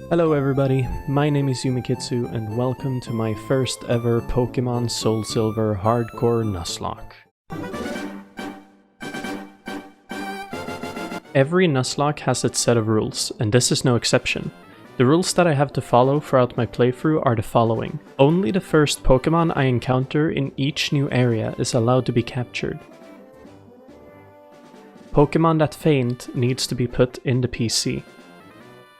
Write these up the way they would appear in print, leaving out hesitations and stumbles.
Hello everybody, my name is Yumikitsu and welcome to my first ever Pokemon SoulSilver Hardcore Nuzlocke. Every Nuzlocke has its set of rules, and this is no exception. The rules that I have to follow throughout my playthrough are the following. Only the first Pokemon I encounter in each new area is allowed to be captured. Pokemon that faint needs to be put in the PC.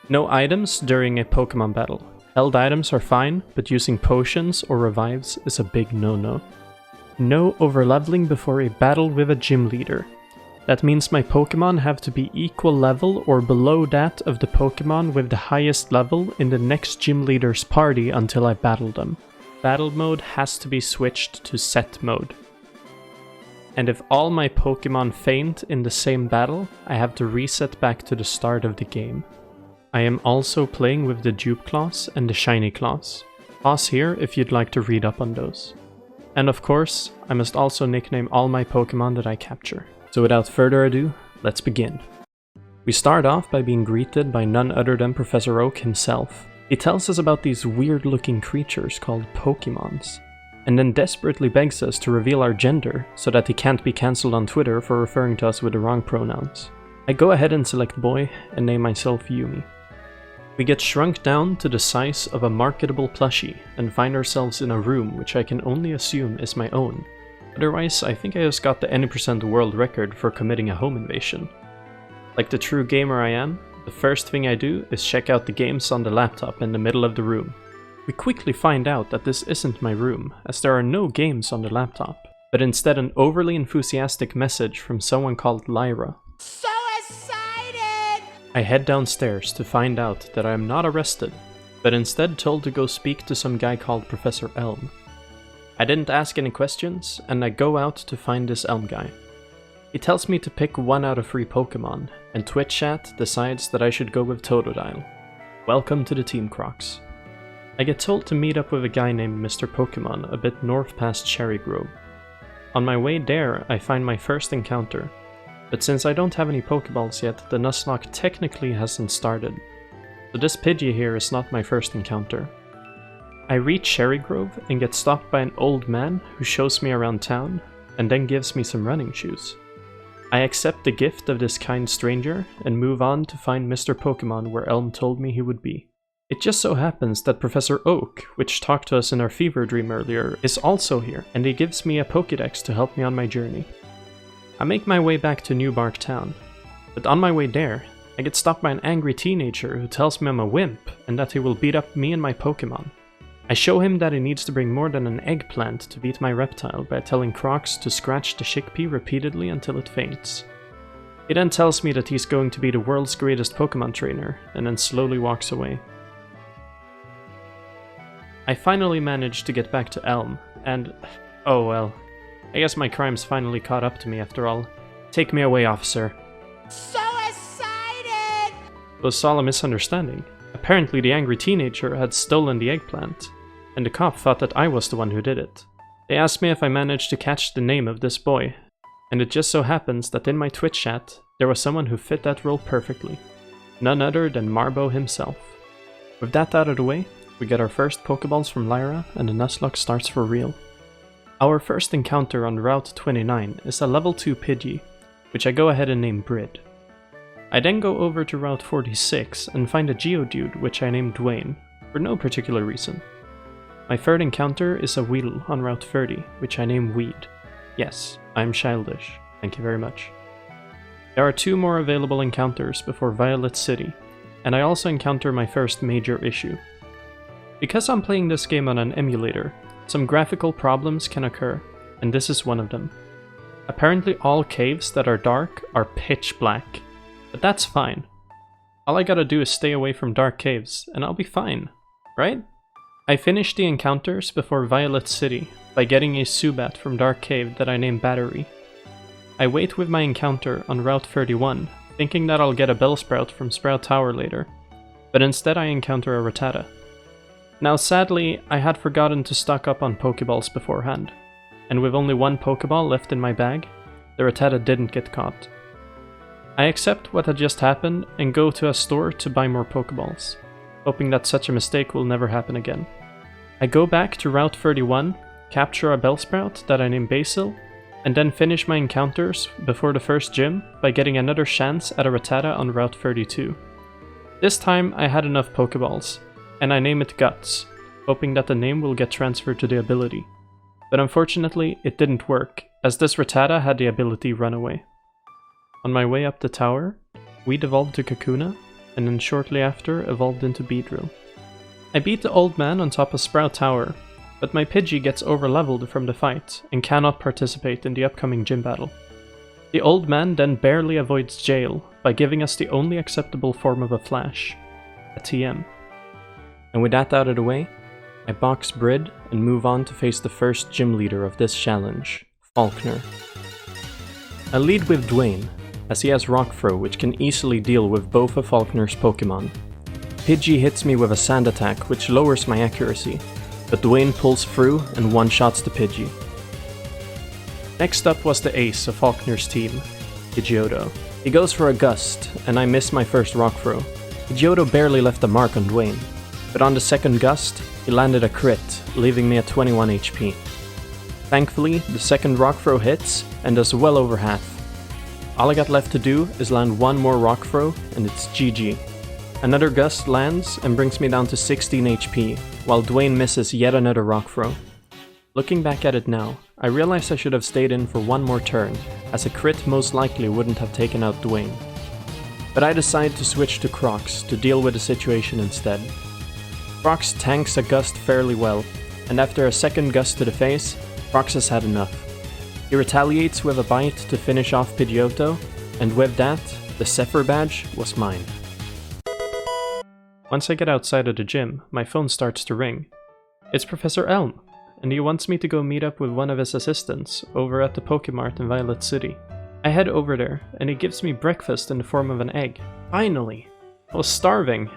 No items during a Pokemon battle. Held items are fine, but using potions or revives is a big no-no. No overleveling before a battle with a gym leader. That means my Pokemon have to be equal level or below that of the Pokemon with the highest level in the next gym leader's party until I battle them. Battle mode has to be switched to set mode. And if all my Pokemon faint in the same battle, I have to reset back to the start of the game. I am also playing with the dupe claws and the shiny claws. Pause here if you'd like to read up on those. And of course, I must also nickname all my Pokemon that I capture. So without further ado, let's begin. We start off by being greeted by none other than Professor Oak himself. He tells us about these weird looking creatures called Pokemons, and then desperately begs us to reveal our gender so that he can't be cancelled on Twitter for referring to us with the wrong pronouns. I go ahead and select boy and name myself Yumi. We get shrunk down to the size of a marketable plushie and find ourselves in a room which I can only assume is my own. Otherwise, I think I just got the any % world record for committing a home invasion. Like the true gamer I am, the first thing I do is check out the games on the laptop in the middle of the room. We quickly find out that this isn't my room, as there are no games on the laptop, but instead an overly enthusiastic message from someone called Lyra. I head downstairs to find out that I am not arrested, but instead told to go speak to some guy called Professor Elm. I didn't ask any questions, and I go out to find this Elm guy. He tells me to pick 1 out of 3 Pokemon, and Twitch chat decides that I should go with Totodile. Welcome to the Team Crocs. I get told to meet up with a guy named Mr. Pokemon a bit north past Cherry Grove. On my way there, I find my first encounter. But since I don't have any Pokeballs yet, the Nuzlocke technically hasn't started. So this Pidgey here is not my first encounter. I reach Cherry Grove and get stopped by an old man who shows me around town and then gives me some running shoes. I accept the gift of this kind stranger and move on to find Mr. Pokemon where Elm told me he would be. It just so happens that Professor Oak, which talked to us in our fever dream earlier, is also here, and he gives me a Pokédex to help me on my journey. I make my way back to New Bark Town, but on my way there, I get stopped by an angry teenager who tells me I'm a wimp and that he will beat up me and my Pokemon. I show him that he needs to bring more than an eggplant to beat my reptile by telling Crocs to scratch the chickpea repeatedly until it faints. He then tells me that he's going to be the world's greatest Pokemon trainer and then slowly walks away. I finally manage to get back to Elm, and oh well. I guess my crimes finally caught up to me after all. Take me away, officer. So excited! It was all a misunderstanding. Apparently the angry teenager had stolen the eggplant, and the cop thought that I was the one who did it. They asked me if I managed to catch the name of this boy, and it just so happens that in my Twitch chat, there was someone who fit that role perfectly. None other than Marbo himself. With that out of the way, we get our first Pokeballs from Lyra, and the Nuzlocke starts for real. Our first encounter on Route 29 is a level 2 Pidgey, which I go ahead and name Brid. I then go over to Route 46 and find a Geodude which I name Dwayne, for no particular reason. My third encounter is a Weedle on Route 30, which I name Weed. Yes, I'm childish, thank you very much. There are 2 more available encounters before Violet City, and I also encounter my first major issue. Because I'm playing this game on an emulator, some graphical problems can occur, and this is one of them. Apparently all caves that are dark are pitch black, but that's fine. All I gotta do is stay away from dark caves, and I'll be fine, right? I finish the encounters before Violet City by getting a Zubat from Dark Cave that I name Battery. I wait with my encounter on Route 31, thinking that I'll get a Bellsprout from Sprout Tower later, but instead I encounter a Rattata. Now sadly, I had forgotten to stock up on Pokeballs beforehand, and with only 1 Pokeball left in my bag, the Rattata didn't get caught. I accept what had just happened and go to a store to buy more Pokeballs. hoping that such a mistake will never happen again. I go back to Route 31, capture a Bellsprout that I name Basil, and then finish my encounters before the first gym by getting another chance at a Rattata on Route 32. This time I had enough Pokeballs, and I name it Guts, hoping that the name will get transferred to the ability. But unfortunately it didn't work, as this Rattata had the ability Run Away. On my way up the tower, we evolved to Kakuna, and then shortly after evolved into Beedrill. I beat the old man on top of Sprout Tower, but my Pidgey gets overleveled from the fight and cannot participate in the upcoming gym battle. The old man then barely avoids jail by giving us the only acceptable form of a flash, a TM. And with that out of the way, I box Brid and move on to face the first gym leader of this challenge, Falkner. I lead with Dwayne, as he has Rock Throw which can easily deal with both of Falkner's Pokemon. Pidgey hits me with a Sand Attack which lowers my accuracy, but Dwayne pulls through and one-shots the Pidgey. Next up was the ace of Falkner's team, Jodo. He goes for a Gust, and I miss my first Rock Throw. Jodo barely left a mark on Dwayne, but on the second Gust, he landed a crit, leaving me at 21 HP. Thankfully, the second Rock Throw hits, and does well over half. All I got left to do is land one more Rock Throw, and it's GG. Another Gust lands and brings me down to 16 HP, while Dwayne misses yet another Rock Throw. Looking back at it now, I realize I should have stayed in for one more turn, as a crit most likely wouldn't have taken out Dwayne. But I decide to switch to Crocs to deal with the situation instead. Crocs tanks a Gust fairly well, and after a second Gust to the face, Crocs has had enough. He retaliates with a bite to finish off Pidgeotto, and with that, the Zephyr badge was mine. Once I get outside of the gym, my phone starts to ring. It's Professor Elm, and he wants me to go meet up with one of his assistants over at the Pokemart in Violet City. I head over there, and he gives me breakfast in the form of an egg. Finally! I was starving!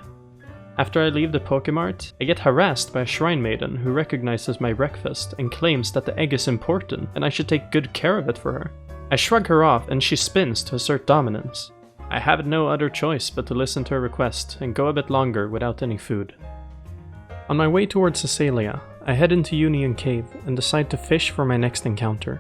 After I leave the Pokemart, I get harassed by a Shrine Maiden who recognizes my breakfast and claims that the egg is important and I should take good care of it for her. I shrug her off and she spins to assert dominance. I have no other choice but to listen to her request and go a bit longer without any food. On my way towards Cecilia, I head into Union Cave and decide to fish for my next encounter.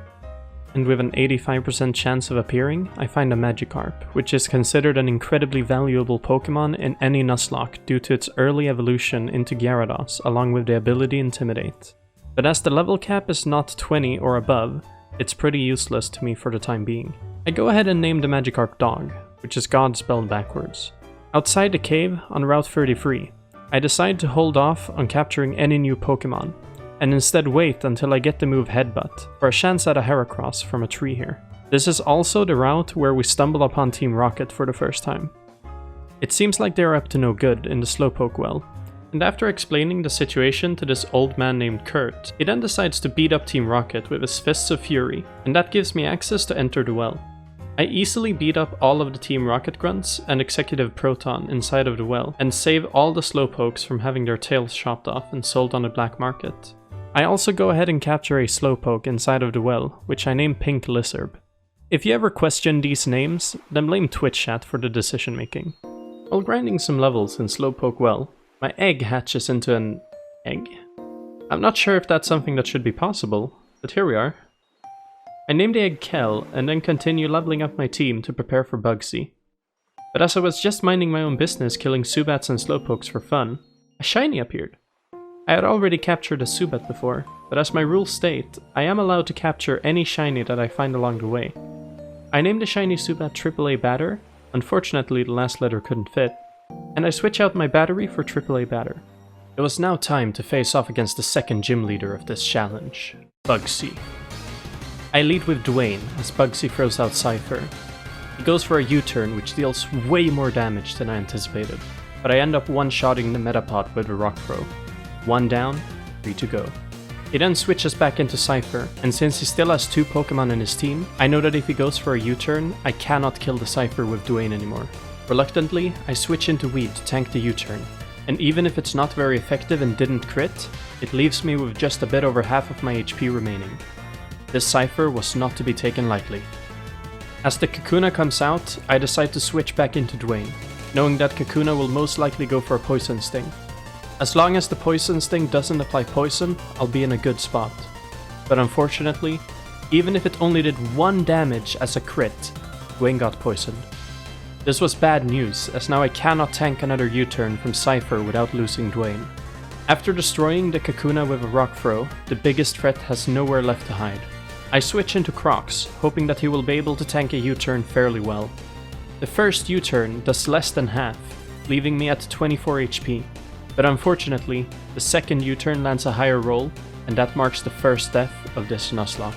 And with an 85% chance of appearing, I find a Magikarp, which is considered an incredibly valuable Pokemon in any Nuzlocke due to its early evolution into Gyarados along with the ability Intimidate. But as the level cap is not 20 or above, it's pretty useless to me for the time being. I go ahead and name the Magikarp Dog, which is God spelled backwards. Outside the cave, on Route 33, I decide to hold off on capturing any new Pokemon, and instead wait until I get the move Headbutt for a chance at a Heracross from a tree here. This is also the route where we stumble upon Team Rocket for the first time. It seems like they are up to no good in the Slowpoke well, and after explaining the situation to this old man named Kurt, he then decides to beat up Team Rocket with his Fists of Fury, and that gives me access to enter the well. I easily beat up all of the Team Rocket Grunts and Executive Proton inside of the well, and save all the Slowpokes from having their tails chopped off and sold on the black market. I also go ahead and capture a Slowpoke inside of the well, which I name Pink Lizard. If you ever question these names, then blame Twitch chat for the decision making. While grinding some levels in Slowpoke well, my egg hatches into an egg. I'm not sure if that's something that should be possible, but here we are. I name the egg Kel and then continue leveling up my team to prepare for Bugsy. But as I was just minding my own business killing Zubats and Slowpokes for fun, a shiny appeared. I had already captured a Zubat before, but as my rules state, I am allowed to capture any shiny that I find along the way. I named the shiny Zubat AAA Batter, unfortunately the last letter couldn't fit, and I switch out my battery for AAA Batter. It was now time to face off against the second gym leader of this challenge, Bugsy. I lead with Dwayne as Bugsy throws out Cypher. He goes for a U-turn which deals way more damage than I anticipated, but I end up one-shotting the Metapod with a Rock Throw. 1 down, 3 to go. He then switches back into Cypher, and since he still has 2 Pokemon in his team, I know that if he goes for a U-turn, I cannot kill the Cypher with Dwayne anymore. Reluctantly, I switch into Weed to tank the U-turn, and even if it's not very effective and didn't crit, it leaves me with just a bit over half of my HP remaining. This Cypher was not to be taken lightly. As the Kakuna comes out, I decide to switch back into Dwayne. knowing that Kakuna will most likely go for a poison sting. As long as the poison sting doesn't apply poison, I'll be in a good spot. But unfortunately, even if it only did 1 damage as a crit, Dwayne got poisoned. This was bad news, as now I cannot tank another U-turn from Cypher without losing Dwayne. After destroying the Kakuna with a rock throw, the biggest threat has nowhere left to hide. I switch into Crocs, hoping that he will be able to tank a U-turn fairly well. The first U-turn does less than half, leaving me at 24 HP, but unfortunately, the second U-turn lands a higher roll, and that marks the first death of this Nuzlocke.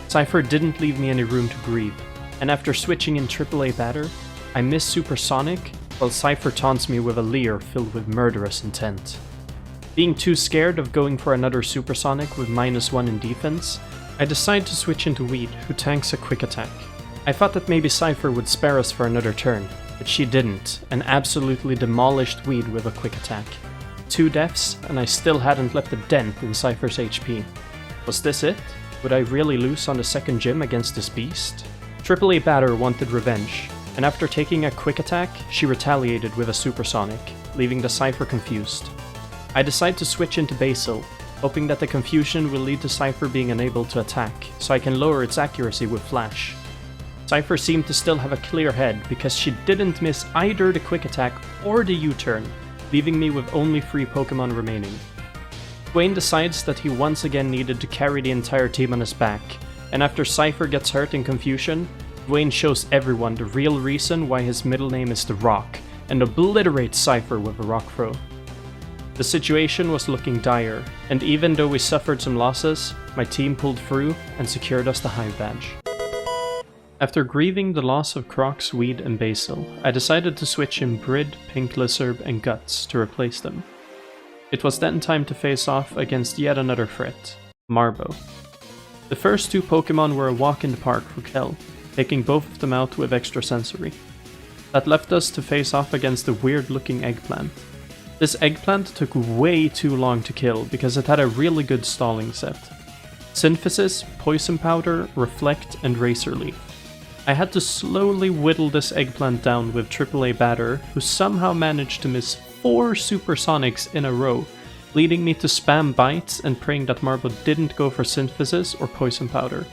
Cypher didn't leave me any room to grieve, and after switching in AAA batter, I miss Supersonic, while Cypher taunts me with a leer filled with murderous intent. Being too scared of going for another Supersonic with -1 in defense, I decide to switch into Weed, who tanks a quick attack. I thought that maybe Cypher would spare us for another turn, but she didn't, and absolutely demolished Weed with a quick attack. 2 deaths, and I still hadn't left a dent in Cypher's HP. Was this it? Would I really lose on the second gym against this beast? AAA Batter wanted revenge, and after taking a quick attack, she retaliated with a Supersonic, leaving the Cypher confused. I decide to switch into Basil, hoping that the confusion will lead to Cypher being unable to attack, so I can lower its accuracy with Flash. Cypher seemed to still have a clear head because she didn't miss either the quick attack or the U-turn, leaving me with only 3 Pokemon remaining. Dwayne decides that he once again needed to carry the entire team on his back, and after Cypher gets hurt in confusion, Dwayne shows everyone the real reason why his middle name is The Rock, and obliterates Cypher with a rock throw. The situation was looking dire, and even though we suffered some losses, my team pulled through and secured us the Hive Badge. After grieving the loss of Crocs, Weed, and Basil, I decided to switch in Brid, Pink Lizard, and Guts to replace them. It was then time to face off against yet another threat, Marbo. The first 2 Pokemon were a walk in the park for Kel, taking both of them out with extra sensory. That left us to face off against the weird looking eggplant. This eggplant took way too long to kill because it had a really good stalling set. Synthesis, Poison Powder, Reflect, and Razor Leaf. I had to slowly whittle this eggplant down with AAA Batter, who somehow managed to miss 4 Supersonics in a row, leading me to spam bites and praying that Marbo didn't go for Synthesis or Poison Powder.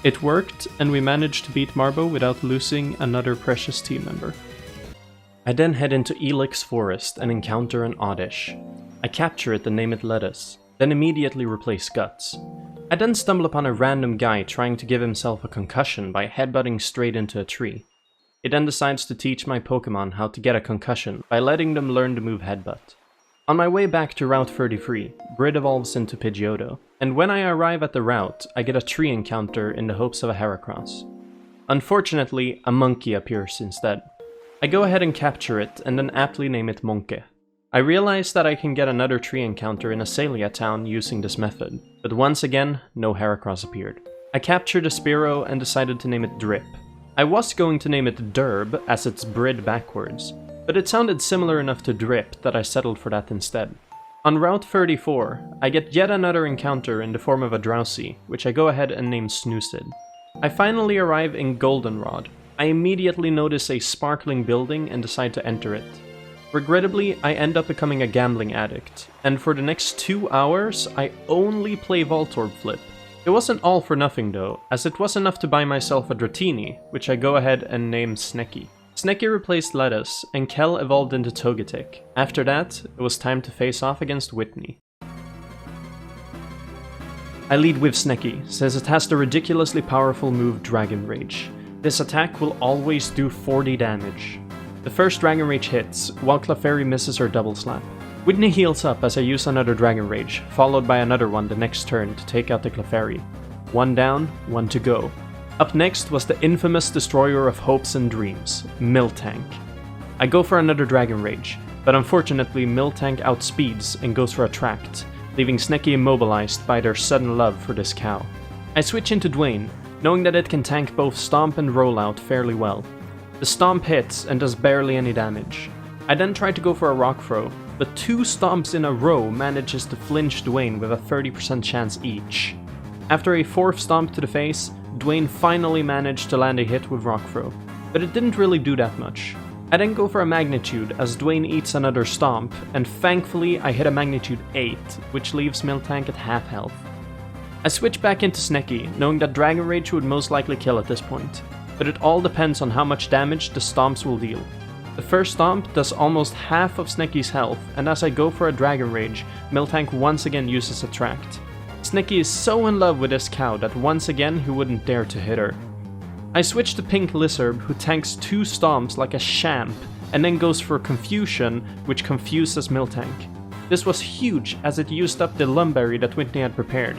It worked, and we managed to beat Marbo without losing another precious team member. I then head into Elix Forest and encounter an Oddish. I capture it and name it Lettuce, then immediately replace Guts. I then stumble upon a random guy trying to give himself a concussion by headbutting straight into a tree. He then decides to teach my Pokemon how to get a concussion by letting them learn the move Headbutt. On my way back to Route 33, Brid evolves into Pidgeotto, and when I arrive at the route, I get a tree encounter in the hopes of a Heracross. Unfortunately, a monkey appears instead. I go ahead and capture it, and then aptly name it Monkey. I realize that I can get another tree encounter in Azalea Town using this method, but once again, no Heracross appeared. I captured a Spearow and decided to name it Drip. I was going to name it Derb, as it's Brid backwards, but it sounded similar enough to Drip that I settled for that instead. On Route 34, I get yet another encounter in the form of a Drowsy, which I go ahead and name Snoocid. I finally arrive in Goldenrod. I immediately notice a sparkling building and decide to enter it. Regrettably, I end up becoming a gambling addict, and for the next 2 hours, I only play Voltorb Flip. It wasn't all for nothing though, as it was enough to buy myself a Dratini, which I go ahead and name Snecky. Snecky replaced Lettuce, and Kel evolved into Togetic. After that, it was time to face off against Whitney. I lead with Snecky, since it has the ridiculously powerful move Dragon Rage. This attack will always do 40 damage. The first Dragon Rage hits, while Clefairy misses her double slap. Whitney heals up as I use another Dragon Rage, followed by another one the next turn to take out the Clefairy. 1 down, 1 to go. Up next was the infamous destroyer of hopes and dreams, Miltank. I go for another Dragon Rage, but unfortunately Miltank outspeeds and goes for a Tract, leaving Snecky immobilized by their sudden love for this cow. I switch into Dwayne, knowing that it can tank both Stomp and Rollout fairly well. The Stomp hits and does barely any damage. I then try to go for a Rock Throw, but 2 Stomps in a row manages to flinch Dwayne with a 30% chance each. After a 4th Stomp to the face, Dwayne finally managed to land a hit with Rock Throw. but it didn't really do that much. I then go for a magnitude as Dwayne eats another stomp, and thankfully I hit a magnitude 8, which leaves Miltank at half health. I switch back into Snecky, knowing that Dragon Rage would most likely kill at this point, but it all depends on how much damage the stomps will deal. The first stomp does almost half of Snecky's health, and as I go for a Dragon Rage, Miltank once again uses Attract. Snecky is so in love with this cow that once again he wouldn't dare to hit her. I switch to Pink Lizard, who tanks 2 stomps like a champ, and then goes for Confusion, which confuses Miltank. This was huge as it used up the Lumberry that Whitney had prepared.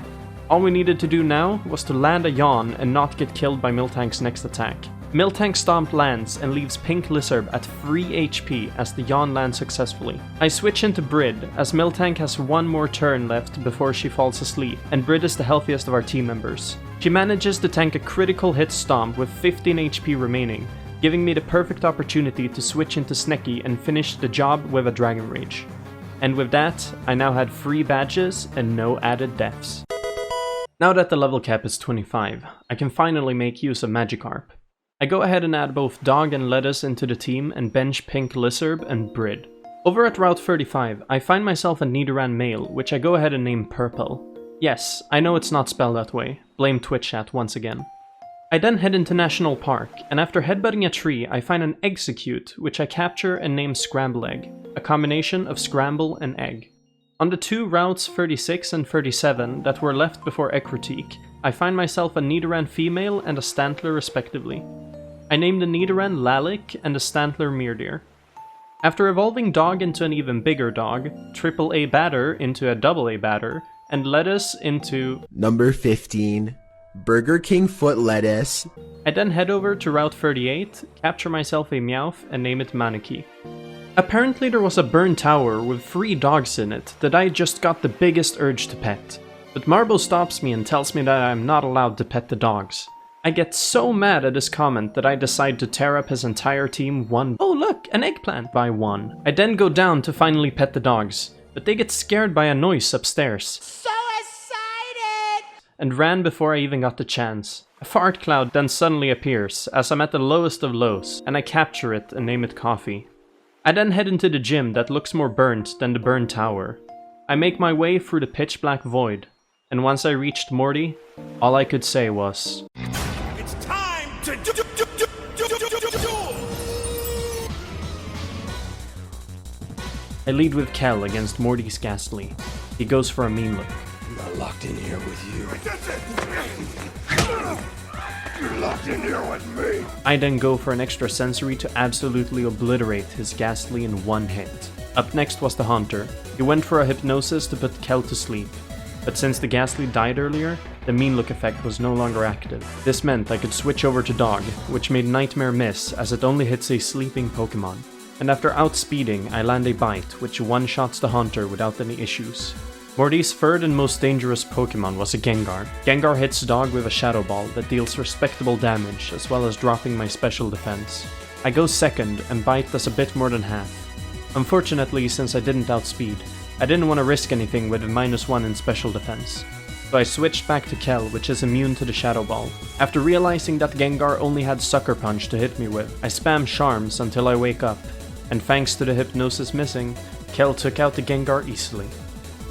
All we needed to do now was to land a yawn and not get killed by Miltank's next attack. Miltank Stomp lands and leaves Pink Lizard at 3 HP as the yawn lands successfully. I switch into Brid as Miltank has one more turn left before she falls asleep, and Brid is the healthiest of our team members. She manages to tank a critical hit stomp with 15 HP remaining, giving me the perfect opportunity to switch into Snecky and finish the job with a Dragon Rage. And with that, I now had 3 badges and no added deaths. Now that the level cap is 25, I can finally make use of Magikarp. I go ahead and add both Dog and Lettuce into the team and bench Pink Lizard and Brid. Over at Route 35, I find myself a Nidoran male, which I go ahead and name Purple. Yes, I know it's not spelled that way, blame Twitch chat once again. I then head into National Park, and after headbutting a tree, I find an Execute, which I capture and name Scramble Egg, a combination of Scramble and Egg. On the 2 routes 36 and 37 that were left before Ecruteak, I find myself a Nidoran female and a Stantler respectively. I name the Nidoran Lalic and the Stantler Meardeer. After evolving Dog into an even bigger dog, AAA Batter into a AA Batter, and Lettuce into Number 15, Burger King Foot Lettuce. I then head over to Route 38, capture myself a Meowth and name it Maneki. Apparently there was a burned tower with 3 dogs in it that I just got the biggest urge to pet, but Marbo stops me and tells me that I am not allowed to pet the dogs. I get so mad at his comment that I decide to tear up his entire team oh look, an eggplant by 1. I then go down to finally pet the dogs, but they get scared by a noise upstairs. So excited! And ran before I even got the chance. A fart cloud then suddenly appears, as I'm at the lowest of lows, and I capture it and name it Coffee. I then head into the gym that looks more burnt than the burned tower. I make my way through the pitch black void, and once I reached Morty, all I could say was, It's time to do. I lead with Kel against Morty's Ghastly. He goes for a mean look. I'm not locked in here with you. You're locked in here with me. I then go for an extra sensory to absolutely obliterate his Ghastly in one hit. Up next was the Hunter. He went for a Hypnosis to put Kel to sleep. But since the Ghastly died earlier, the mean look effect was no longer active. This meant I could switch over to Dog, which made Nightmare miss as it only hits a sleeping Pokemon. And after outspeeding, I land a Bite, which one-shots the Hunter without any issues. Morty's third and most dangerous Pokemon was a Gengar. Gengar hits Dog with a Shadow Ball that deals respectable damage, as well as dropping my special defense. I go second, and Bite does a bit more than half. Unfortunately, since I didn't outspeed, I didn't want to risk anything with a -1 in special defense. So I switched back to Kel, which is immune to the Shadow Ball. After realizing that Gengar only had Sucker Punch to hit me with, I spam Charms until I wake up, and thanks to the Hypnosis missing, Kel took out the Gengar easily.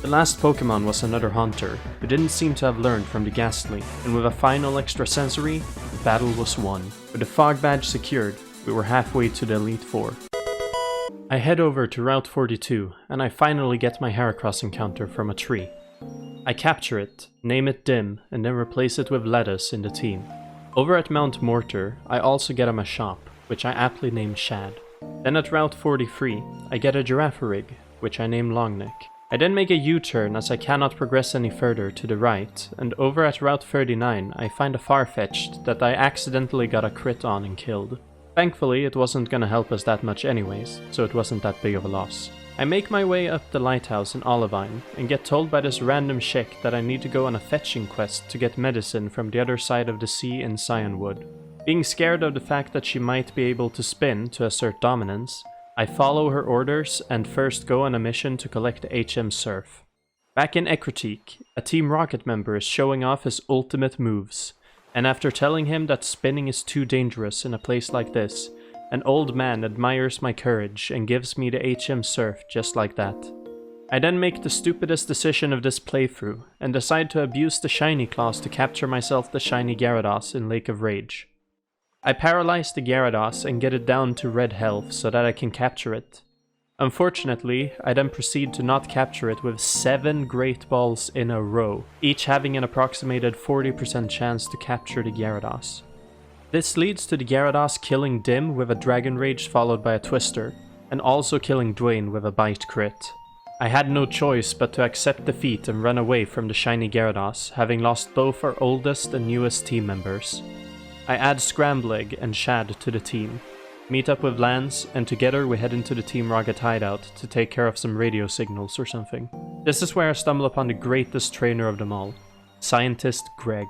The last Pokemon was another Hunter, who didn't seem to have learned from the Ghastly, and with a final extra sensory, the battle was won. With the Fog Badge secured, we were halfway to the Elite Four. I head over to Route 42, and I finally get my Heracross encounter from a tree. I capture it, name it Dim, and then replace it with Lettuce in the team. Over at Mount Mortar, I also get him a shop, which I aptly name Shad. Then at Route 43, I get a Girafarig, which I name Longneck. I then make a U-turn as I cannot progress any further to the right, and over at Route 39 I find a Farfetch'd that I accidentally got a crit on and killed. Thankfully it wasn't gonna help us that much anyways, so it wasn't that big of a loss. I make my way up the lighthouse in Olivine, and get told by this random chick that I need to go on a fetching quest to get medicine from the other side of the sea in Cyanwood. Being scared of the fact that she might be able to spin to assert dominance, I follow her orders and first go on a mission to collect HM Surf. Back in Ecruteak, a Team Rocket member is showing off his ultimate moves. And after telling him that spinning is too dangerous in a place like this, an old man admires my courage and gives me the HM Surf just like that. I then make the stupidest decision of this playthrough, and decide to abuse the shiny claws to capture myself the shiny Gyarados in Lake of Rage. I paralyze the Gyarados and get it down to red health so that I can capture it. Unfortunately, I then proceed to not capture it with 7 Great Balls in a row, each having an approximated 40% chance to capture the Gyarados. This leads to the Gyarados killing Dim with a Dragon Rage followed by a Twister, and also killing Dwayne with a Bite crit. I had no choice but to accept defeat and run away from the shiny Gyarados, having lost both our oldest and newest team members. I add Scrambleg and Shad to the team, meet up with Lance, and together we head into the Team Rocket hideout to take care of some radio signals or something. This is where I stumble upon the greatest trainer of them all, Scientist Greg.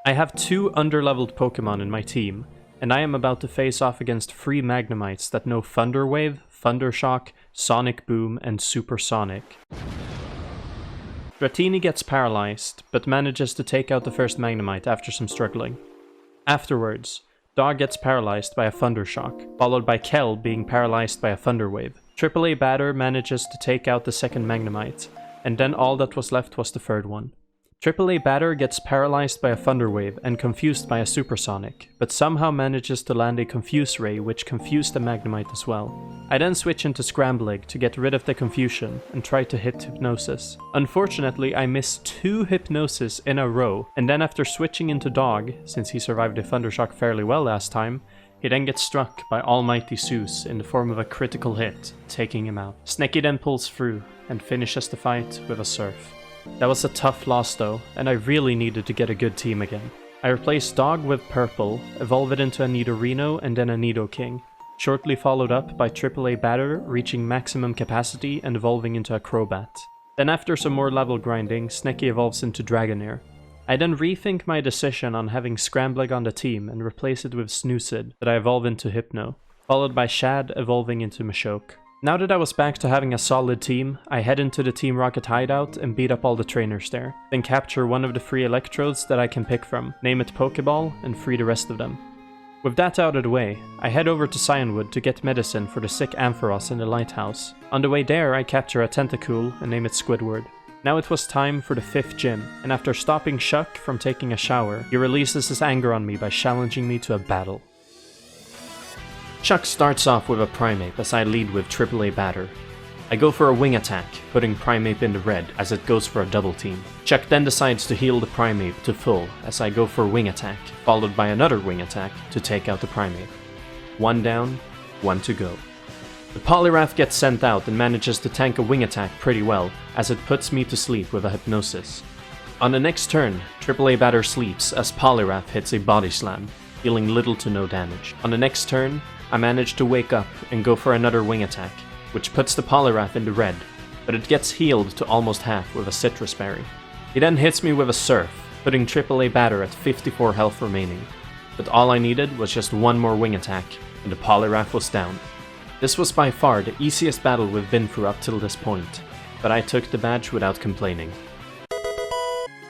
I have 2 underleveled Pokemon in my team, and I am about to face off against 3 Magnemites that know Thunder Wave, Thunder Shock, Sonic Boom, and Supersonic. Dratini gets paralyzed, but manages to take out the first Magnemite after some struggling. Afterwards, Dog gets paralyzed by a Thunder Shock, followed by Kel being paralyzed by a Thunder Wave. AAA Batter manages to take out the second Magnemite, and then all that was left was the third one. AAA Batter gets paralyzed by a Thunder Wave and confused by a Supersonic, but somehow manages to land a Confuse Ray which confused the Magnemite as well. I then switch into Scrambleg to get rid of the confusion and try to hit Hypnosis. Unfortunately, I miss 2 Hypnosis in a row, and then after switching into Dog, since he survived the Thunder Shock fairly well last time, he then gets struck by Almighty Zeus in the form of a critical hit, taking him out. Snecky then pulls through and finishes the fight with a Surf. That was a tough loss though, and I really needed to get a good team again. I replaced Dog with Purple, evolve it into a Nidorino and then a Nidoking, shortly followed up by AAA Batter reaching maximum capacity and evolving into a Crobat. Then after some more level grinding, Snecky evolves into Dragonair. I then rethink my decision on having Scrambleg on the team and replace it with Snoocid that I evolve into Hypno, followed by Shad evolving into Machoke. Now that I was back to having a solid team, I head into the Team Rocket hideout and beat up all the trainers there, then capture one of the 3 electrodes that I can pick from, name it Pokeball, and free the rest of them. With that out of the way, I head over to Cyanwood to get medicine for the sick Ampharos in the lighthouse. On the way there, I capture a Tentacool and name it Squidward. Now it was time for the 5th gym, and after stopping Shuck from taking a shower, he releases his anger on me by challenging me to a battle. Chuck starts off with a Primeape as I lead with AAA Batter. I go for a wing attack, putting Primeape in the red as it goes for a double team. Chuck then decides to heal the Primeape to full as I go for a wing attack, followed by another wing attack to take out the Primeape. 1 down, 1 to go. The Poliwrath gets sent out and manages to tank a wing attack pretty well as it puts me to sleep with a Hypnosis. On the next turn, AAA Batter sleeps as Poliwrath hits a Body Slam, dealing little to no damage. On the next turn, I manage to wake up and go for another wing attack, which puts the Poliwrath in the red, but it gets healed to almost half with a Citrus Berry. He then hits me with a Surf, putting AAA Batter at 54 health remaining, but all I needed was just 1 more wing attack, and the Poliwrath was down. This was by far the easiest battle we've been through up till this point, but I took the badge without complaining.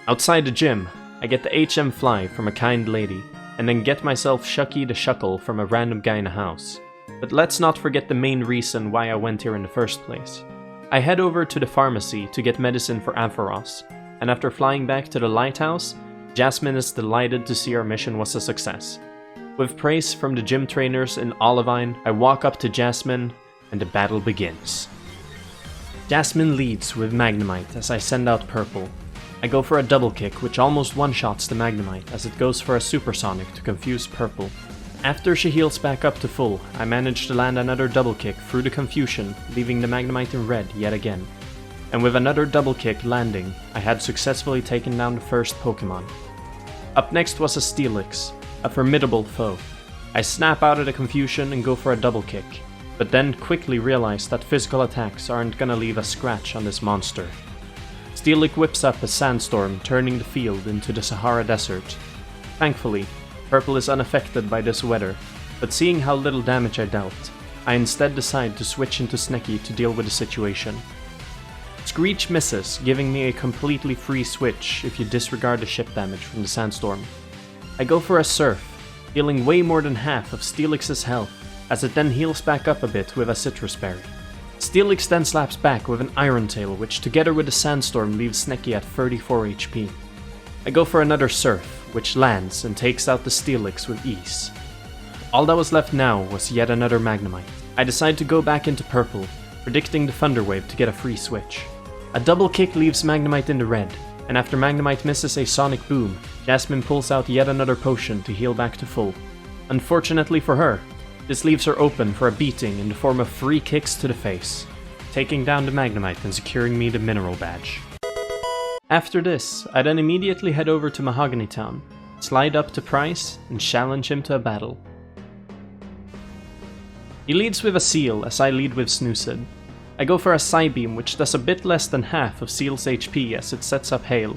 Outside the gym, I get the HM Fly from a kind lady, and then get myself Shucky the Shuckle from a random guy in a house. But let's not forget the main reason why I went here in the first place. I head over to the pharmacy to get medicine for Ampharos, and after flying back to the lighthouse, Jasmine is delighted to see our mission was a success. With praise from the gym trainers in Olivine, I walk up to Jasmine, and the battle begins. Jasmine leads with Magnemite as I send out Purple. I go for a double kick which almost one-shots the Magnemite as it goes for a Supersonic to confuse Purple. After she heals back up to full, I manage to land another double kick through the confusion, leaving the Magnemite in red yet again. And with another double kick landing, I had successfully taken down the first Pokemon. Up next was a Steelix, a formidable foe. I snap out of the confusion and go for a double kick, but then quickly realize that physical attacks aren't gonna leave a scratch on this monster. Steelix whips up a sandstorm, turning the field into the Sahara Desert. Thankfully, Purple is unaffected by this weather, but seeing how little damage I dealt, I instead decide to switch into Snecky to deal with the situation. Screech misses, giving me a completely free switch if you disregard the ship damage from the sandstorm. I go for a surf, healing way more than half of Steelix's health, as it then heals back up a bit with a citrus berry. Steelix then slaps back with an Iron Tail, which together with the Sandstorm leaves Snecky at 34 HP. I go for another surf, which lands and takes out the Steelix with ease. All that was left now was yet another Magnemite. I decide to go back into purple, predicting the Thunder Wave to get a free switch. A double kick leaves Magnemite in the red, and after Magnemite misses a Sonic Boom, Jasmine pulls out yet another potion to heal back to full. Unfortunately for her, this leaves her open for a beating in the form of 3 kicks to the face, taking down the Magnemite and securing me the Mineral Badge. After this, I then immediately head over to Mahogany Town, slide up to Price, and challenge him to a battle. He leads with a Seal as I lead with Snoozed. I go for a Psybeam, which does a bit less than half of Seal's HP as it sets up Hail.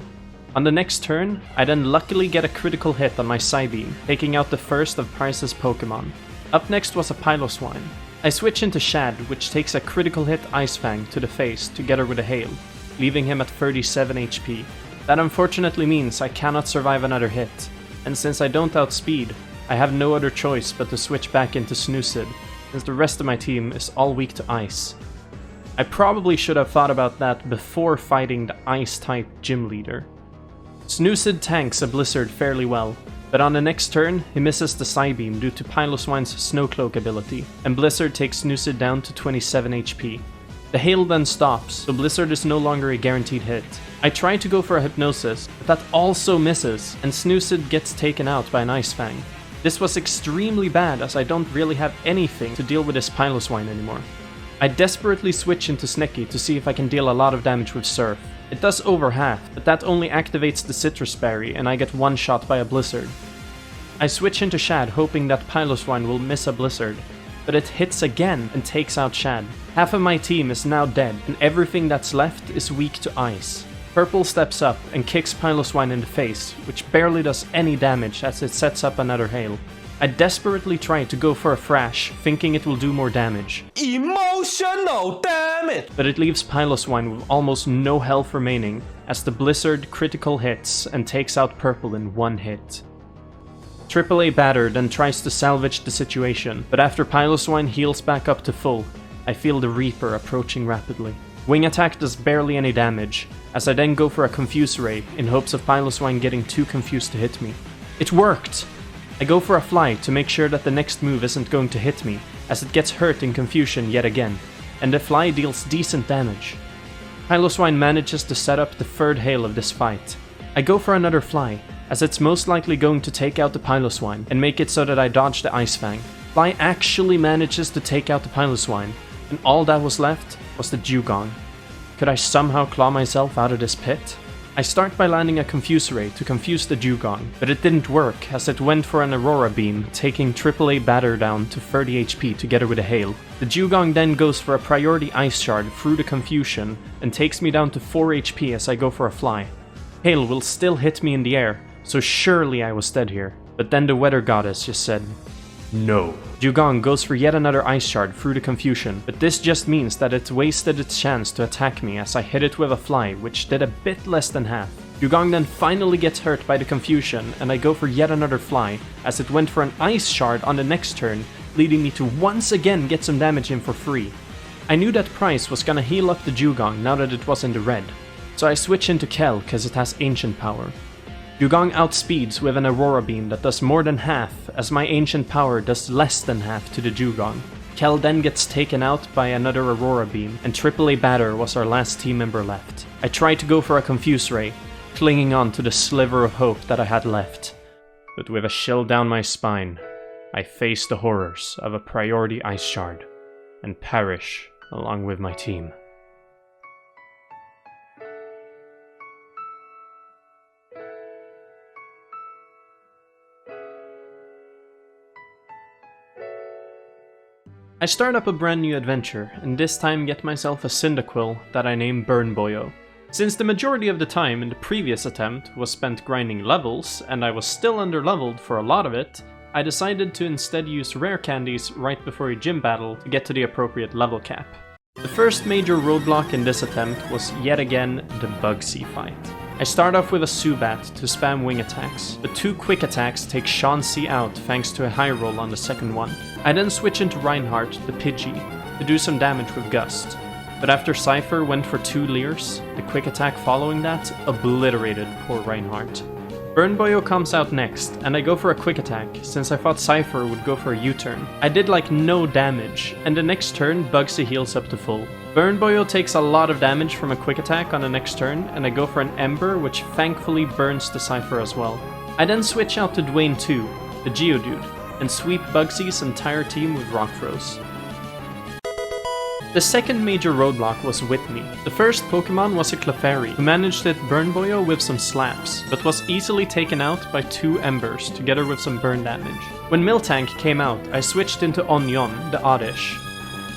On the next turn, I then luckily get a critical hit on my Psybeam, taking out the first of Price's Pokemon. Up next was a Piloswine. I switch into Shad, which takes a critical hit Ice Fang to the face together with a Hail, leaving him at 37 HP. That unfortunately means I cannot survive another hit, and since I don't outspeed, I have no other choice but to switch back into Snoozed, since the rest of my team is all weak to Ice. I probably should have thought about that before fighting the Ice-type gym leader. Snoozed tanks a Blizzard fairly well, but on the next turn, he misses the Psybeam due to Piloswine's Snowcloak ability, and Blizzard takes Snoozed down to 27 HP. The Hail then stops, so Blizzard is no longer a guaranteed hit. I try to go for a Hypnosis, but that also misses, and Snoozed gets taken out by an Ice Fang. This was extremely bad as I don't really have anything to deal with this Piloswine anymore. I desperately switch into Snecky to see if I can deal a lot of damage with Surf. It does over half, but that only activates the Citrus Berry and I get one-shot by a Blizzard. I switch into Shad hoping that Piloswine will miss a Blizzard, but it hits again and takes out Shad. Half of my team is now dead and everything that's left is weak to Ice. Purple steps up and kicks Piloswine in the face, which barely does any damage as it sets up another Hail. I desperately try to go for a Thrash, thinking it will do more damage. Emotional damage! But it leaves Piloswine with almost no health remaining, as the Blizzard critical hits and takes out Purple in one hit. AAA Batter then tries to salvage the situation, but after Piloswine heals back up to full, I feel the Reaper approaching rapidly. Wing Attack does barely any damage, as I then go for a Confuse Ray in hopes of Piloswine getting too confused to hit me. It worked! I go for a Fly to make sure that the next move isn't going to hit me, as it gets hurt in confusion yet again, and the Fly deals decent damage. Piloswine manages to set up the third Hail of this fight. I go for another Fly, as it's most likely going to take out the Piloswine and make it so that I dodge the Ice Fang. Fly actually manages to take out the Piloswine, and all that was left was the Dewgong. Could I somehow claw myself out of this pit? I start by landing a Confuse Ray to confuse the Dewgong, but it didn't work as it went for an Aurora Beam, taking AAA Batter down to 30 HP together with a Hail. The Dewgong then goes for a priority Ice Shard through the confusion and takes me down to 4 HP as I go for a Fly. Hail will still hit me in the air, so surely I was dead here. But then the Weather Goddess just said, no. Dewgong goes for yet another Ice Shard through the confusion, but this just means that it wasted its chance to attack me as I hit it with a Fly, which did a bit less than half. Dewgong then finally gets hurt by the confusion, and I go for yet another Fly, as it went for an Ice Shard on the next turn, leading me to once again get some damage in for free. I knew that Price was gonna heal up the Dewgong now that it was in the red, so I switch into Kel cause it has Ancient Power. Dewgong outspeeds with an Aurora Beam that does more than half, as my Ancient Power does less than half to the Dewgong. Kel then gets taken out by another Aurora Beam, and AAA Batter was our last team member left. I tried to go for a Confuse Ray, clinging on to the sliver of hope that I had left. But with a chill down my spine, I face the horrors of a priority Ice Shard, and perish along with my team. I start up a brand new adventure, and this time get myself a Cyndaquil that I name Burn Boyo. Since the majority of the time in the previous attempt was spent grinding levels, and I was still under-leveled for a lot of it, I decided to instead use rare candies right before a gym battle to get to the appropriate level cap. The first major roadblock in this attempt was yet again the Bugsy fight. I start off with a Zubat to spam wing attacks. The 2 quick attacks take Chansey out thanks to a high roll on the second one. I then switch into Reinhardt, the Pidgey, to do some damage with Gust. But after Cypher went for 2 Leers, the quick attack following that obliterated poor Reinhardt. Burn Boyo comes out next, and I go for a quick attack, since I thought Cypher would go for a U-turn. I did like no damage, and the next turn Bugsy heals up to full. Burn Boyo takes a lot of damage from a quick attack on the next turn, and I go for an Ember, which thankfully burns the Cypher as well. I then switch out to Dwayne 2, the Geodude, and sweep Bugsy's entire team with Rock Throws. The second major roadblock was Whitney. The first Pokemon was a Clefairy, who managed to hit Burn Boyo with some slaps, but was easily taken out by 2 Embers, together with some burn damage. When Miltank came out, I switched into Onion, the Oddish.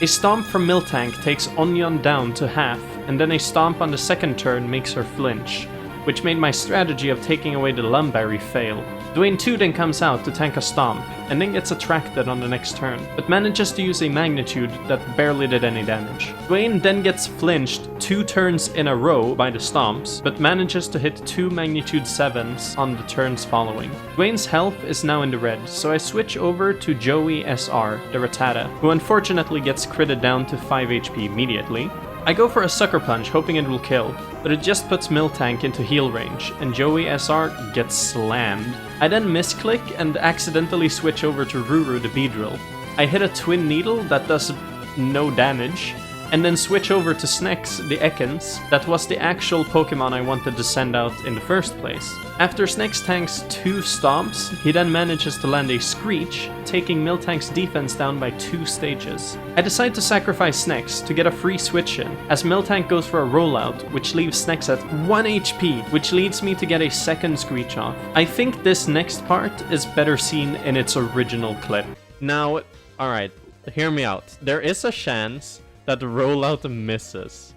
A Stomp from Miltank takes Onion down to half, and then a Stomp on the second turn makes her flinch, which made my strategy of taking away the Lumberry fail. Dwayne 2 then comes out to tank a Stomp, and then gets attracted on the next turn, but manages to use a Magnitude that barely did any damage. Dwayne then gets flinched 2 turns in a row by the Stomps, but manages to hit 2 Magnitude 7s on the turns following. Dwayne's health is now in the red, so I switch over to Joey SR, the Rattata, who unfortunately gets critted down to 5 HP immediately. I go for a Sucker Punch hoping it will kill, but it just puts Miltank into heal range, and Joey SR gets slammed. I then misclick and accidentally switch over to Ruru the Beedrill. I hit a Twin Needle that does no damage, and then switch over to Snex the Ekans, that was the actual Pokemon I wanted to send out in the first place. After Snex tanks 2 Stomps, he then manages to land a Screech, taking Miltank's defense down by 2 stages. I decide to sacrifice Snex to get a free switch in, as Miltank goes for a rollout, which leaves Snex at 1 HP, which leads me to get a second Screech off. I think this next part is better seen in its original clip. Now, alright, hear me out. There is a chance that the rollout misses.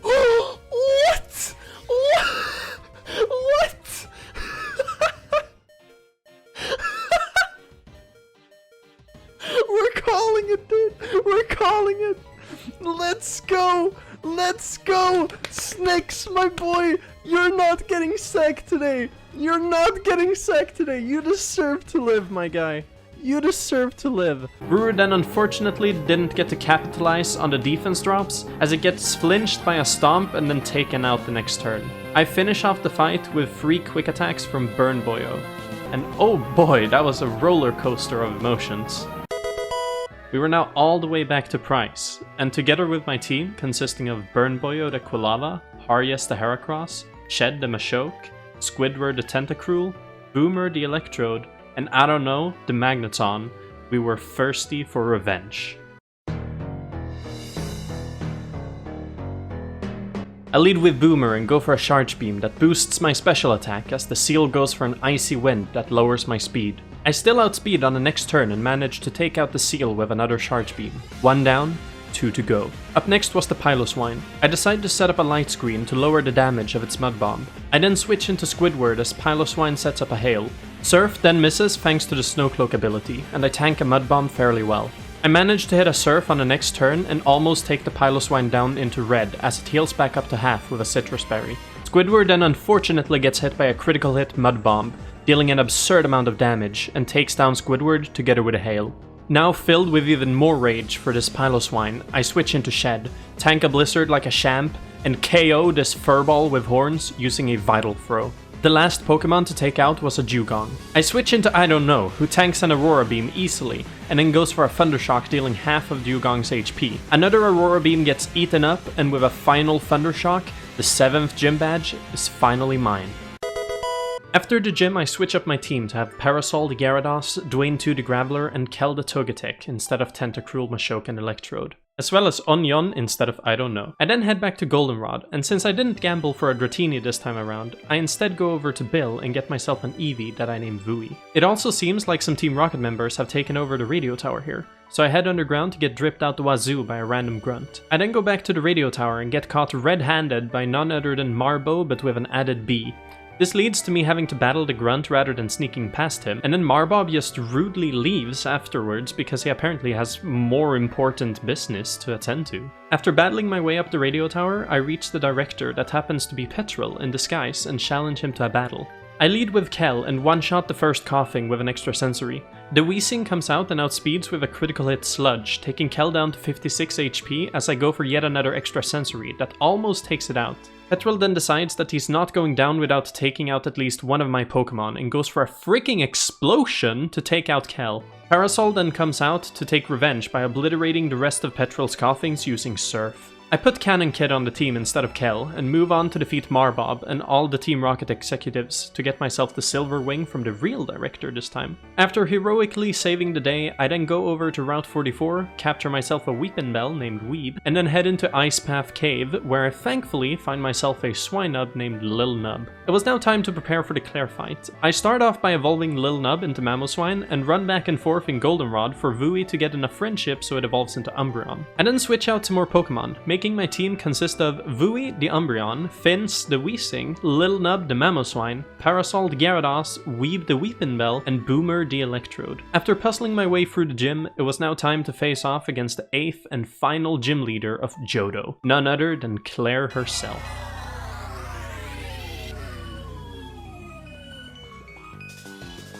What? What? We're calling it, dude. We're calling it. Let's go. Let's go. Snakes, my boy. You're not getting sacked today. You're not getting sacked today. You deserve to live, my guy. You deserve to live. Ruru then unfortunately didn't get to capitalize on the defense drops, as it gets flinched by a Stomp and then taken out the next turn. I finish off the fight with 3 quick attacks from Burn Boyo. And oh boy, that was a roller coaster of emotions. We were now all the way back to Price, and together with my team, consisting of Burn Boyo the Quilava, Harjes the Heracross, Shed the Machoke, Squidward the Tentacruel, Boomer the Electrode, and I don't know, the Magneton, we were thirsty for revenge. I lead with Boomer and go for a Charge Beam that boosts my special attack as the Seal goes for an Icy Wind that lowers my speed. I still outspeed on the next turn and manage to take out the Seal with another Charge Beam. 1 down, 2 to go. Up next was the Piloswine. I decide to set up a light screen to lower the damage of its Mud Bomb. I then switch into Squidward as Piloswine sets up a Hail. Surf then misses thanks to the Snowcloak ability, and I tank a Mud Bomb fairly well. I manage to hit a Surf on the next turn and almost take the Piloswine down into red as it heals back up to half with a Citrus Berry. Squidward then unfortunately gets hit by a critical hit Mud Bomb, dealing an absurd amount of damage, and takes down Squidward together with a Hail. Now filled with even more rage for this Piloswine, I switch into Shed, tank a Blizzard like a champ, and KO this Furball with horns using a Vital Throw. The last Pokemon to take out was a Dugong. I switch into I don't know, who tanks an Aurora Beam easily, and then goes for a Thundershock dealing half of Dugong's HP. Another Aurora Beam gets eaten up, and with a final Thundershock, the 7th gym badge is finally mine. After the gym, I switch up my team to have Parasol the Gyarados, Dwayne 2 the Graveler, and Kel the Togetic instead of Tentacruel, Machoke, and Electrode. As well as Onion instead of I don't know. I then head back to Goldenrod, and since I didn't gamble for a Dratini this time around, I instead go over to Bill and get myself an Eevee that I named Vui. It also seems like some Team Rocket members have taken over the radio tower here, so I head underground to get dripped out the wazoo by a random grunt. I then go back to the radio tower and get caught red-handed by none other than Marbo but with an added B, This leads to me having to battle the grunt rather than sneaking past him, and then Marbob just rudely leaves afterwards because he apparently has more important business to attend to. After battling my way up the radio tower, I reach the director that happens to be Petrol in disguise and challenge him to a battle. I lead with Kel and one-shot the first coughing with an extra sensory. The wheezing comes out and outspeeds with a critical hit sludge, taking Kel down to 56 HP as I go for yet another extra sensory that almost takes it out. Petrol then decides that he's not going down without taking out at least one of my Pokemon and goes for a freaking explosion to take out Kel. Parasol then comes out to take revenge by obliterating the rest of Petrol's coughings using Surf. I put Cannon Kid on the team instead of Kel, and move on to defeat Marbob and all the Team Rocket executives to get myself the silver wing from the real director this time. After heroically saving the day, I then go over to Route 44, capture myself a Weepinbell named Weeb, and then head into Ice Path Cave, where I thankfully find myself a Swinub named Lil Nub. It was now time to prepare for the Claire fight. I start off by evolving Lil Nub into Mamoswine, and run back and forth in Goldenrod for Vui to get enough friendship so it evolves into Umbreon. I then switch out to more Pokemon, making my team consist of Vui the Umbreon, Finns the Weezing, Lil Nub the Mamoswine, Parasol the Gyarados, Weeb the Weepinbell, and Boomer the Electrode. After puzzling my way through the gym, it was now time to face off against the 8th and final gym leader of Jodo, none other than Claire herself.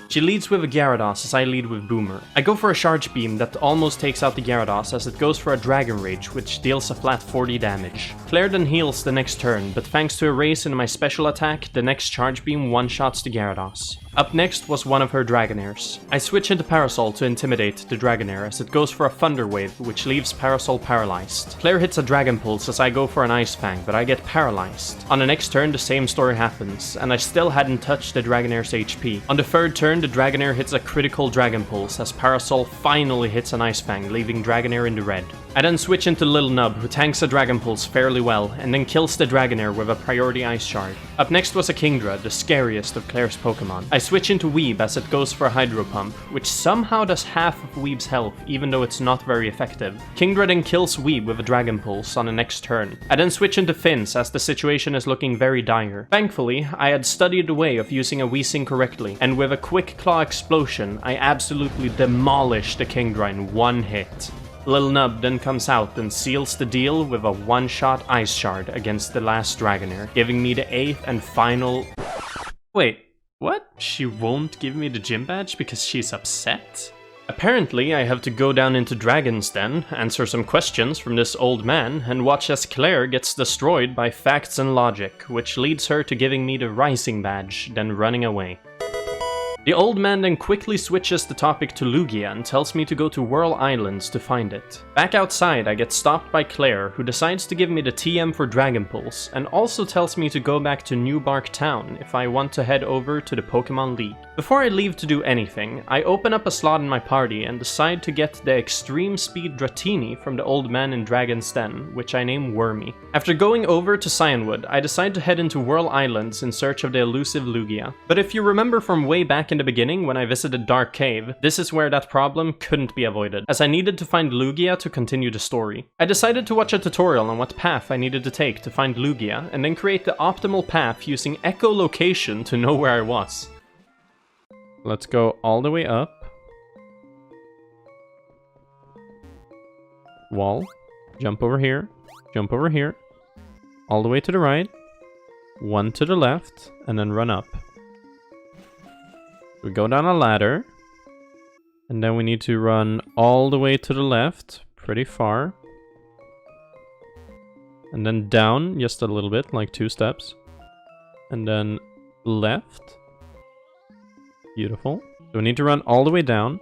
She leads with a Gyarados as I lead with Boomer. I go for a Charge Beam that almost takes out the Gyarados as it goes for a Dragon Rage, which deals a flat 40 damage. Claire then heals the next turn, but thanks to a raise in my special attack, the next Charge Beam one-shots the Gyarados. Up next was one of her Dragonairs. I switch into Parasol to intimidate the Dragonair as it goes for a Thunder Wave, which leaves Parasol paralyzed. Claire hits a Dragon Pulse as I go for an Ice Fang, but I get paralyzed. On the next turn, the same story happens, and I still hadn't touched the Dragonair's HP. On the third turn, the Dragonair hits a critical Dragon Pulse as Parasol finally hits an Ice Fang, leaving Dragonair in the red. I then switch into Lil Nub, who tanks a Dragon Pulse fairly well, and then kills the Dragonair with a priority Ice Shard. Up next was a Kingdra, the scariest of Claire's Pokemon. I switch into Weeb as it goes for a Hydro Pump, which somehow does half of Weeb's health, even though it's not very effective. Kingdra then kills Weeb with a Dragon Pulse on the next turn. I then switch into Finns as the situation is looking very dire. Thankfully, I had studied the way of using a Weezing correctly, and with a Quick Claw explosion, I absolutely demolish the Kingdra in one hit. Lil Nub then comes out and seals the deal with a one-shot Ice Shard against the last Dragonair, giving me the 8th and final... Wait, what? She won't give me the gym badge because she's upset? Apparently, I have to go down into Dragon's Den, answer some questions from this old man, and watch as Claire gets destroyed by facts and logic, which leads her to giving me the Rising badge, then running away. The old man then quickly switches the topic to Lugia and tells me to go to Whirl Islands to find it. Back outside, I get stopped by Claire, who decides to give me the TM for Dragon Pulse, and also tells me to go back to New Bark Town if I want to head over to the Pokemon League. Before I leave to do anything, I open up a slot in my party and decide to get the Extreme Speed Dratini from the old man in Dragon's Den, which I name Wormy. After going over to Cyanwood, I decide to head into Whirl Islands in search of the elusive Lugia. But if you remember from way back in the beginning when I visited Dark Cave, this is where that problem couldn't be avoided, as I needed to find Lugia to continue the story. I decided to watch a tutorial on what path I needed to take to find Lugia, and then create the optimal path using echolocation to know where I was. Let's go all the way up. Wall. Jump over here. Jump over here. All the way to the right. One to the left, and then run up. We go down a ladder, and then we need to run all the way to the left, pretty far. And then down just a little bit, like 2 steps. And then left. Beautiful. So we need to run all the way down.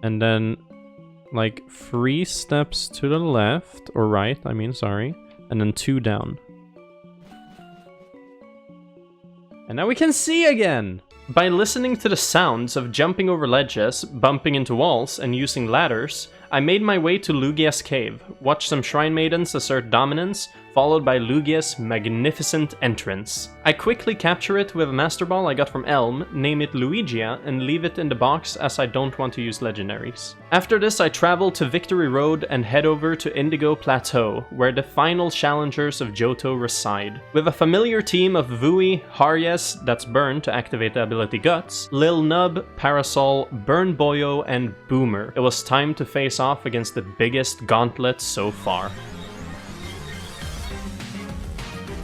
And then like 3 steps to the left, or right, I mean, sorry. And then 2 down. And now we can see again! By listening to the sounds of jumping over ledges, bumping into walls, and using ladders, I made my way to Lugia's cave, watched some Shrine Maidens assert dominance, followed by Lugia's magnificent entrance. I quickly capture it with a Master Ball I got from Elm, name it Luigia, and leave it in the box as I don't want to use legendaries. After this I travel to Victory Road and head over to Indigo Plateau, where the final challengers of Johto reside. With a familiar team of Vui, Haryes, that's Burn to activate the ability Guts, Lil Nub, Parasol, Burn Boyo, and Boomer, it was time to face off against the biggest gauntlet so far.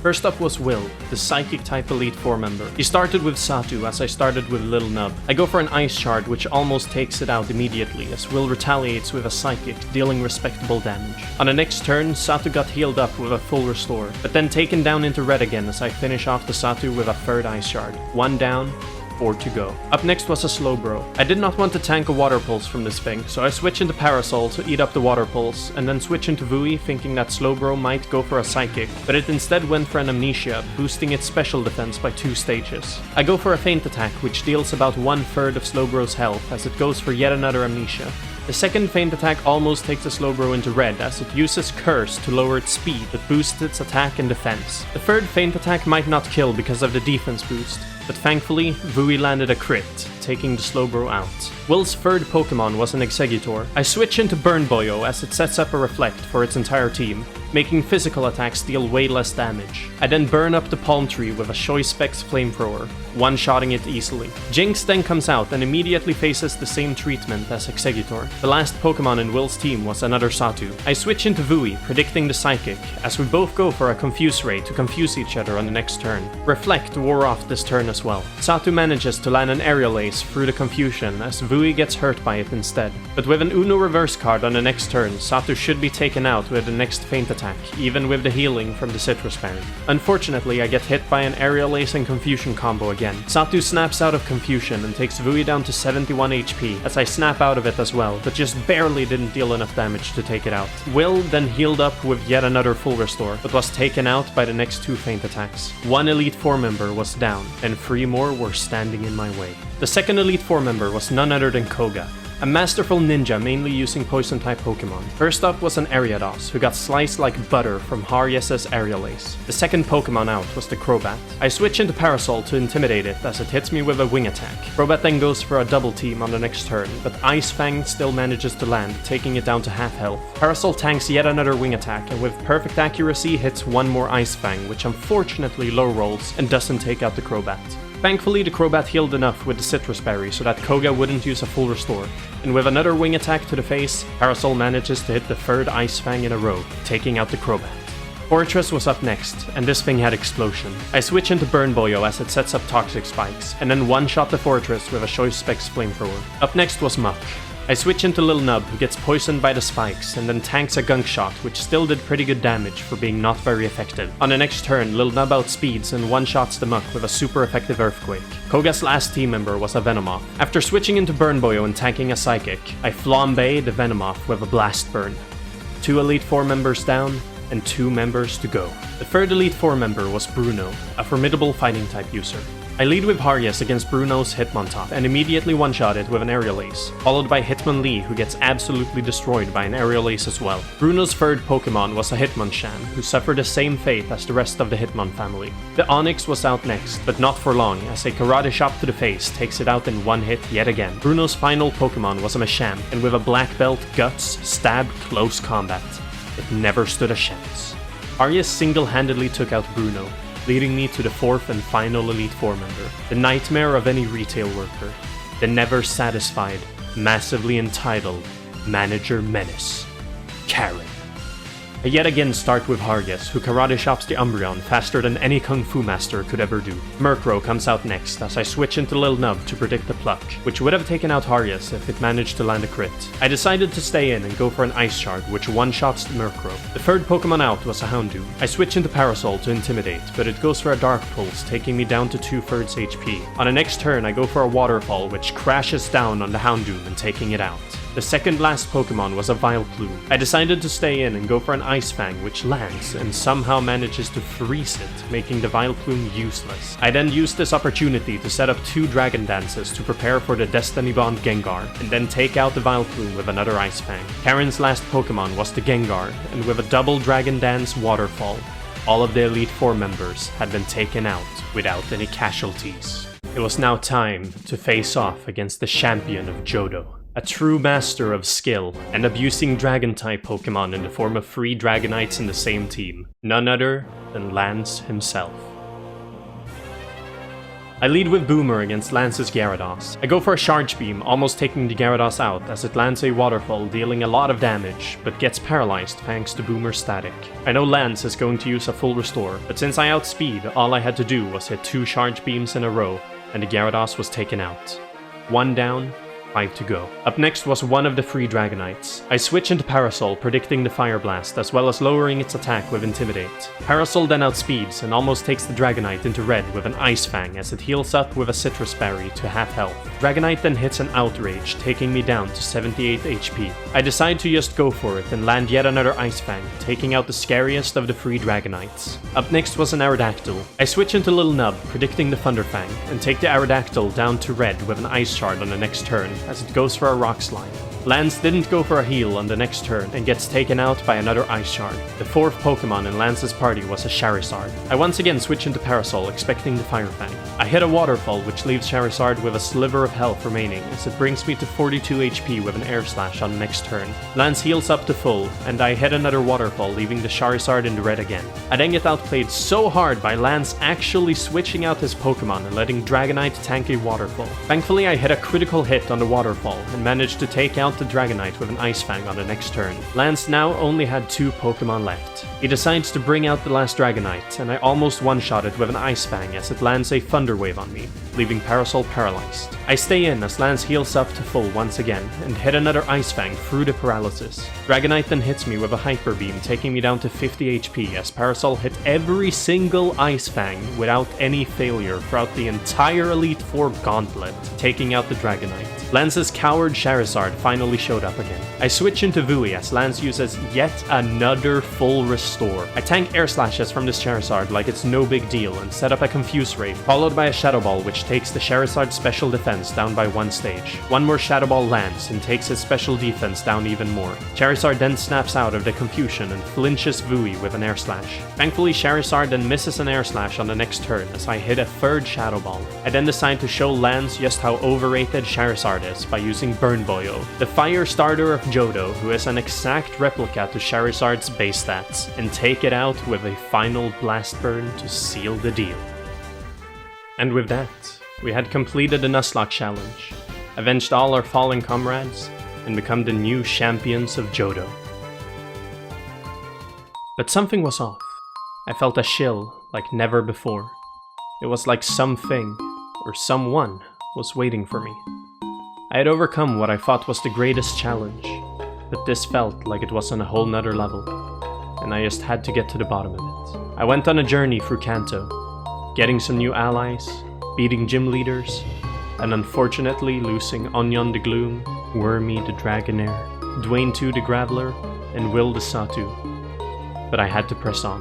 First up was Will, the Psychic-type Elite Four member. He started with Satu, as I started with Lil Nub. I go for an Ice Shard, which almost takes it out immediately, as Will retaliates with a Psychic, dealing respectable damage. On the next turn, Satu got healed up with a full restore, but then taken down into red again as I finish off the Satu with a third Ice Shard. 1 down, 4 to go. Up next was a Slowbro. I did not want to tank a Water Pulse from this thing, so I switch into Parasol to eat up the Water Pulse, and then switch into Vui thinking that Slowbro might go for a Psychic, but it instead went for an Amnesia, boosting its special defense by 2 stages. I go for a Feint Attack, which deals about 1/3 of Slowbro's health, as it goes for yet another Amnesia. The second Feint Attack almost takes the Slowbro into red, as it uses Curse to lower its speed, but boosts its attack and defense. The third Feint Attack might not kill because of the defense boost, but thankfully, Vui landed a crit, taking the Slowbro out. Will's third Pokemon was an Exeggutor. I switch into Burn Boyo as it sets up a Reflect for its entire team, making physical attacks deal way less damage. I then burn up the Palm Tree with a Choice Specs Flamethrower, one-shotting it easily. Jinx then comes out and immediately faces the same treatment as Exeggutor. The last Pokemon in Will's team was another Satu. I switch into Vui, predicting the Psychic, as we both go for a Confuse Ray to confuse each other on the next turn. Reflect wore off this turn as well. Satu manages to land an Aerial Ace through the confusion, as Vui gets hurt by it instead. But with an Uno reverse card on the next turn, Satu should be taken out with the next Feint Attack, even with the healing from the Citrus Berry. Unfortunately, I get hit by an Aerial Ace and Confusion combo again. Satu snaps out of Confusion and takes Vui down to 71 HP, as I snap out of it as well, but just barely didn't deal enough damage to take it out. Will then healed up with yet another full restore, but was taken out by the next 2 Feint Attacks. 1 Elite Four member was down, and 3 more were standing in my way. The second Elite Four member was none other than Koga, a masterful ninja mainly using Poison-type Pokemon. First up was an Ariados, who got sliced like butter from Haryes' Aerial Ace. The second Pokemon out was the Crobat. I switch into Parasol to intimidate it as it hits me with a Wing Attack. Crobat then goes for a double team on the next turn, but Ice Fang still manages to land, taking it down to half health. Parasol tanks yet another Wing Attack, and with perfect accuracy hits 1 more Ice Fang, which unfortunately low rolls and doesn't take out the Crobat. Thankfully, the Crobat healed enough with the Citrus Berry so that Koga wouldn't use a full restore, and with another Wing Attack to the face, Parasol manages to hit the 3rd Ice Fang in a row, taking out the Crobat. Fortress was up next, and this thing had Explosion. I switch into Burn Boyo as it sets up Toxic Spikes, and then one-shot the Fortress with a Choice Specs Flamethrower. Up next was Muck. I switch into Lil Nub, who gets poisoned by the spikes, and then tanks a Gunk Shot, which still did pretty good damage for being not very effective. On the next turn, Lil Nub outspeeds and one-shots the Muck with a super effective Earthquake. Koga's last team member was a Venomoth. After switching into Burn Boyo and tanking a Psychic, I flambe the Venomoth with a Blast Burn. 2 Elite Four members down, and 2 members to go. The third Elite Four member was Bruno, a formidable fighting-type user. I lead with Haryes against Bruno's Hitmontop and immediately one-shot it with an Aerial Ace, followed by Hitmonlee, who gets absolutely destroyed by an Aerial Ace as well. Bruno's third Pokemon was a Hitmonchan, who suffered the same fate as the rest of the Hitmon family. The Onyx was out next, but not for long, as a Karate Chop to the face takes it out in 1 hit yet again. Bruno's final Pokemon was a Machamp, and with a Black Belt, Guts, Stab, Close Combat. It never stood a chance. Haryes single-handedly took out Bruno, leading me to the 4th and final Elite Four member, the nightmare of any retail worker, the never satisfied, massively entitled Manager Menace, Karen. I yet again start with Haryes, who karate chops the Umbreon faster than any Kung Fu master could ever do. Murkrow comes out next as I switch into Lil Nub to predict the Pluck, which would have taken out Haryes if it managed to land a crit. I decided to stay in and go for an Ice Shard, which one-shots the Murkrow. The third Pokemon out was a Houndoom. I switch into Parasol to intimidate, but it goes for a Dark Pulse, taking me down to 2/3 HP. On the next turn, I go for a Waterfall, which crashes down on the Houndoom and taking it out. The second last Pokemon was a Vileplume. I decided to stay in and go for an Ice Fang, which lands and somehow manages to freeze it, making the Vileplume useless. I then used this opportunity to set up 2 Dragon Dances to prepare for the Destiny Bond Gengar, and then take out the Vileplume with another Ice Fang. Karen's last Pokemon was the Gengar, and with a double Dragon Dance Waterfall, all of the Elite Four members had been taken out without any casualties. It was now time to face off against the champion of Jodo, a true master of skill and abusing Dragon-type Pokemon in the form of 3 Dragonites in the same team, none other than Lance himself. I lead with Boomer against Lance's Gyarados. I go for a Charge Beam, almost taking the Gyarados out as it lands a Waterfall, dealing a lot of damage, but gets paralyzed thanks to Boomer's static. I know Lance is going to use a full restore, but since I outspeed, all I had to do was hit 2 Charge Beams in a row, and the Gyarados was taken out. 1 down, 5 to go. Up next was one of the 3 Dragonites. I switch into Parasol, predicting the Fire Blast, as well as lowering its attack with Intimidate. Parasol then outspeeds and almost takes the Dragonite into red with an Ice Fang as it heals up with a Citrus Berry to half health. Dragonite then hits an Outrage, taking me down to 78 HP. I decide to just go for it and land yet another Ice Fang, taking out the scariest of the 3 Dragonites. Up next was an Aerodactyl. I switch into Little Nub, predicting the Thunder Fang, and take the Aerodactyl down to red with an Ice Shard on the next turn, as it goes for a Rock Slide. Lance didn't go for a heal on the next turn and gets taken out by another Ice Shard. The 4th Pokemon in Lance's party was a Charizard. I once again switch into Parasol, expecting the Fire Fang. I hit a Waterfall, which leaves Charizard with a sliver of health remaining, as it brings me to 42 HP with an Air Slash on the next turn. Lance heals up to full, and I hit another Waterfall, leaving the Charizard in the red again. I then get outplayed so hard by Lance actually switching out his Pokemon and letting Dragonite tank a Waterfall. Thankfully, I hit a critical hit on the Waterfall and managed to take out the Dragonite with an Ice Fang on the next turn. Lance now only had 2 Pokemon left. He decides to bring out the last Dragonite, and I almost one-shot it with an Ice Fang as it lands a Thunder Wave on me, leaving Parasol paralyzed. I stay in as Lance heals up to full once again, and hit another Ice Fang through the paralysis. Dragonite then hits me with a Hyper Beam, taking me down to 50 HP as Parasol hit every single Ice Fang without any failure throughout the entire Elite Four gauntlet, taking out the Dragonite. Lance's coward Charizard finally showed up again. I switch into Vui as Lance uses yet another full restore. I tank Air Slashes from this Charizard like it's no big deal and set up a Confuse Ray, followed by a Shadow Ball which takes the Charizard's special defense down by 1 stage. One more Shadow Ball lands and takes his special defense down even more. Charizard then snaps out of the confusion and flinches Vui with an Air Slash. Thankfully, Charizard then misses an Air Slash on the next turn as I hit a 3rd Shadow Ball. I then decide to show Lance just how overrated Charizard is by using Burn Boyo, the fire starter of Jodo, who is an exact replica to Charizard's base stats, and take it out with a final Blast Burn to seal the deal. And with that, we had completed the Nuzlocke challenge, avenged all our fallen comrades, and become the new champions of Jodo. But something was off. I felt a chill like never before. It was like something, or someone, was waiting for me. I had overcome what I thought was the greatest challenge, but this felt like it was on a whole nother level, and I just had to get to the bottom of it. I went on a journey through Kanto, getting some new allies, beating gym leaders, and unfortunately losing Onion the Gloom, Wormy the Dragonair, Dwayne 2 the Graveler, and Will the Satu. But I had to press on.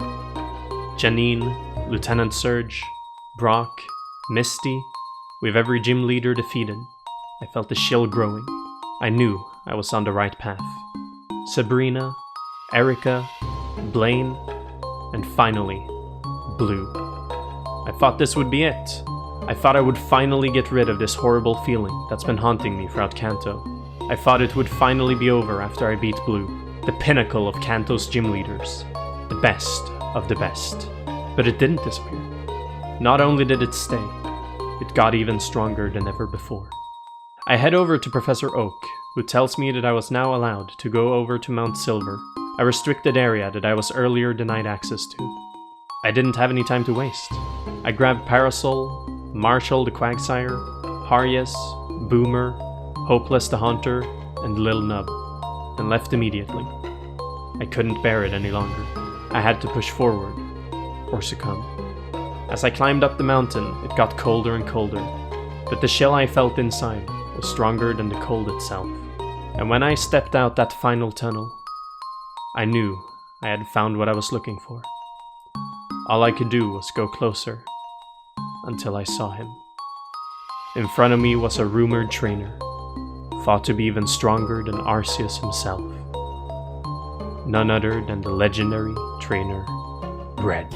Janine, Lieutenant Surge, Brock, Misty, with every gym leader defeated, I felt the chill growing. I knew I was on the right path. Sabrina, Erica, Blaine, and finally, Blue. I thought this would be it. I thought I would finally get rid of this horrible feeling that's been haunting me throughout Kanto. I thought it would finally be over after I beat Blue, the pinnacle of Kanto's gym leaders, the best of the best. But it didn't disappear. Not only did it stay, it got even stronger than ever before. I head over to Professor Oak, who tells me that I was now allowed to go over to Mount Silver, a restricted area that I was earlier denied access to. I didn't have any time to waste. I grabbed Parasol, Marshall the Quagsire, Harius, Boomer, Hopeless the Haunter, and Lil Nub, and left immediately. I couldn't bear it any longer. I had to push forward, or succumb. As I climbed up the mountain, it got colder and colder, but the chill I felt inside was stronger than the cold itself. And when I stepped out that final tunnel, I knew I had found what I was looking for. All I could do was go closer, until I saw him. In front of me was a rumored trainer, thought to be even stronger than Arceus himself. None other than the legendary trainer, bread.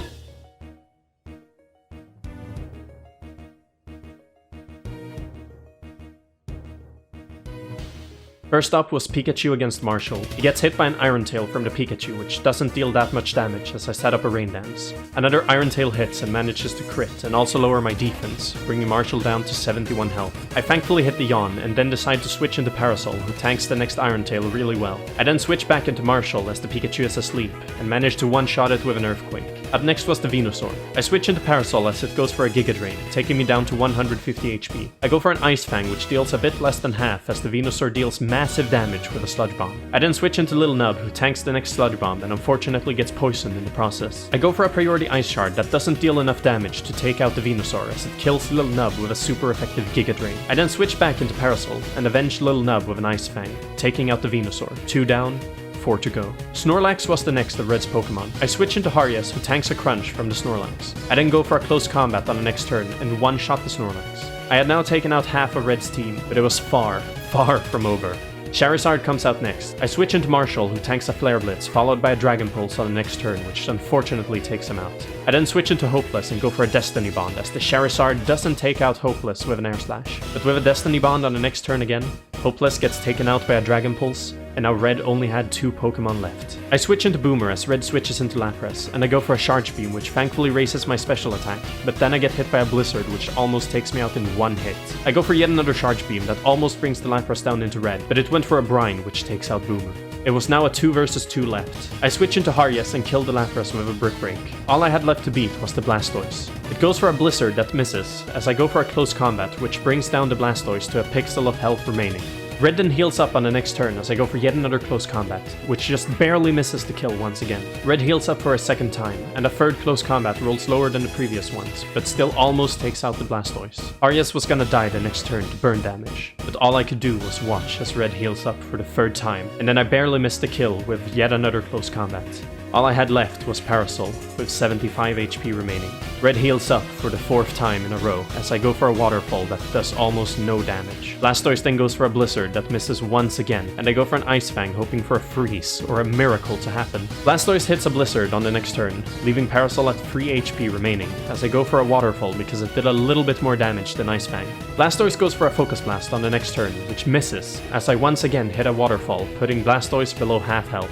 First up was Pikachu against Marshall. He gets hit by an Iron Tail from the Pikachu, which doesn't deal that much damage as I set up a Rain Dance. Another Iron Tail hits and manages to crit and also lower my defense, bringing Marshall down to 71 health. I thankfully hit the Yawn and then decide to switch into Parasol, who tanks the next Iron Tail really well. I then switch back into Marshall as the Pikachu is asleep and manage to one-shot it with an Earthquake. Up next was the Venusaur. I switch into Parasol as it goes for a Giga Drain, taking me down to 150 HP. I go for an Ice Fang, which deals a bit less than half as the Venusaur deals massive damage with a Sludge Bomb. I then switch into Little Nub, who tanks the next Sludge Bomb and unfortunately gets poisoned in the process. I go for a priority Ice Shard that doesn't deal enough damage to take out the Venusaur as it kills Little Nub with a super effective Giga Drain. I then switch back into Parasol and avenge Little Nub with an Ice Fang, taking out the Venusaur. 2 down, 4 to go. Snorlax was the next of Red's Pokemon. I switch into Hariyas, who tanks a Crunch from the Snorlax. I then go for a close combat on the next turn and one-shot the Snorlax. I had now taken out half of Red's team, but it was far from over. Charizard comes out next. I switch into Marshall, who tanks a Flare Blitz, followed by a Dragon Pulse on the next turn, which unfortunately takes him out. I then switch into Hopeless and go for a Destiny Bond, as the Charizard doesn't take out Hopeless with an Air Slash. But with a Destiny Bond on the next turn again, Hopeless gets taken out by a Dragon Pulse, and now Red only had 2 Pokemon left. I switch into Boomer as Red switches into Lapras, and I go for a Charge Beam, which thankfully raises my special attack, but then I get hit by a Blizzard, which almost takes me out in 1 hit. I go for yet another Charge Beam that almost brings the Lapras down into Red, but it went for a Brine, which takes out Boomer. It was now a 2 versus 2 left. I switch into Hariyas and kill the Lapras with a Brick Break. All I had left to beat was the Blastoise. It goes for a Blizzard that misses, as I go for a close combat, which brings down the Blastoise to a pixel of health remaining. Red then heals up on the next turn as I go for yet another close combat, which just barely misses the kill once again. Red heals up for a second time, and a third close combat rolls lower than the previous ones, but still almost takes out the Blastoise. Arias was gonna die the next turn to burn damage, but all I could do was watch as Red heals up for the 3rd time, and then I barely missed the kill with yet another close combat. All I had left was Parasol, with 75 HP remaining. Red heals up for the 4th time in a row, as I go for a Waterfall that does almost no damage. Blastoise then goes for a Blizzard that misses once again, and I go for an Ice Fang hoping for a freeze or a miracle to happen. Blastoise hits a Blizzard on the next turn, leaving Parasol at 3 HP remaining, as I go for a Waterfall because it did a little bit more damage than Ice Fang. Blastoise goes for a Focus Blast on the next turn, which misses, as I once again hit a Waterfall, putting Blastoise below half health.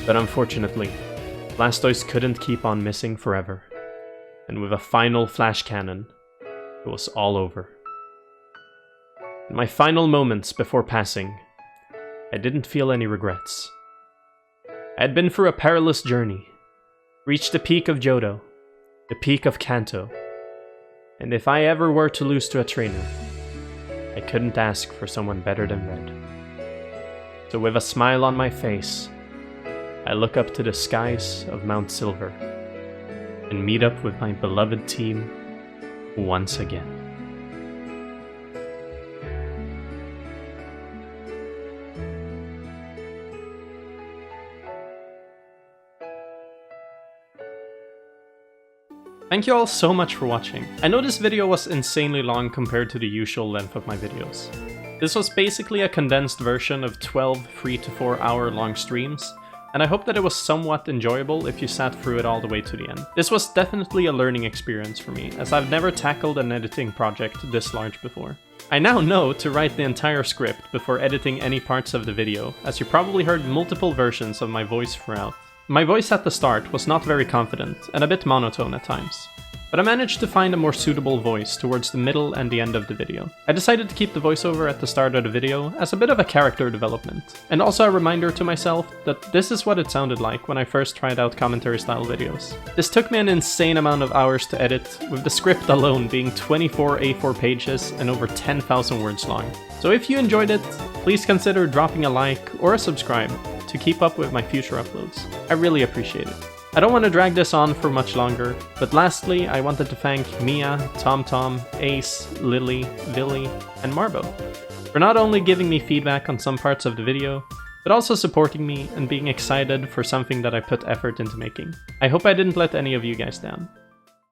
But unfortunately, Blastoise couldn't keep on missing forever, and with a final Flash Cannon, it was all over. In my final moments before passing, I didn't feel any regrets. I had been through a perilous journey, reached the peak of Jodo, the peak of Kanto, and if I ever were to lose to a trainer, I couldn't ask for someone better than Red. So with a smile on my face, I look up to the skies of Mount Silver and meet up with my beloved team once again. Thank you all so much for watching. I know this video was insanely long compared to the usual length of my videos. This was basically a condensed version of 12 3 to 4 hour long streams, and I hope that it was somewhat enjoyable if you sat through it all the way to the end. This was definitely a learning experience for me, as I've never tackled an editing project this large before. I now know to write the entire script before editing any parts of the video, as you probably heard multiple versions of my voice throughout. My voice at the start was not very confident and a bit monotone at times, but I managed to find a more suitable voice towards the middle and the end of the video. I decided to keep the voiceover at the start of the video as a bit of a character development, and also a reminder to myself that this is what it sounded like when I first tried out commentary style videos. This took me an insane amount of hours to edit, with the script alone being 24 A4 pages and over 10,000 words long. So if you enjoyed it, please consider dropping a like or a subscribe to keep up with my future uploads. I really appreciate it. I don't want to drag this on for much longer, but lastly, I wanted to thank Mia, TomTom, Ace, Lily, Villy, and Marbo for not only giving me feedback on some parts of the video, but also supporting me and being excited for something that I put effort into making. I hope I didn't let any of you guys down.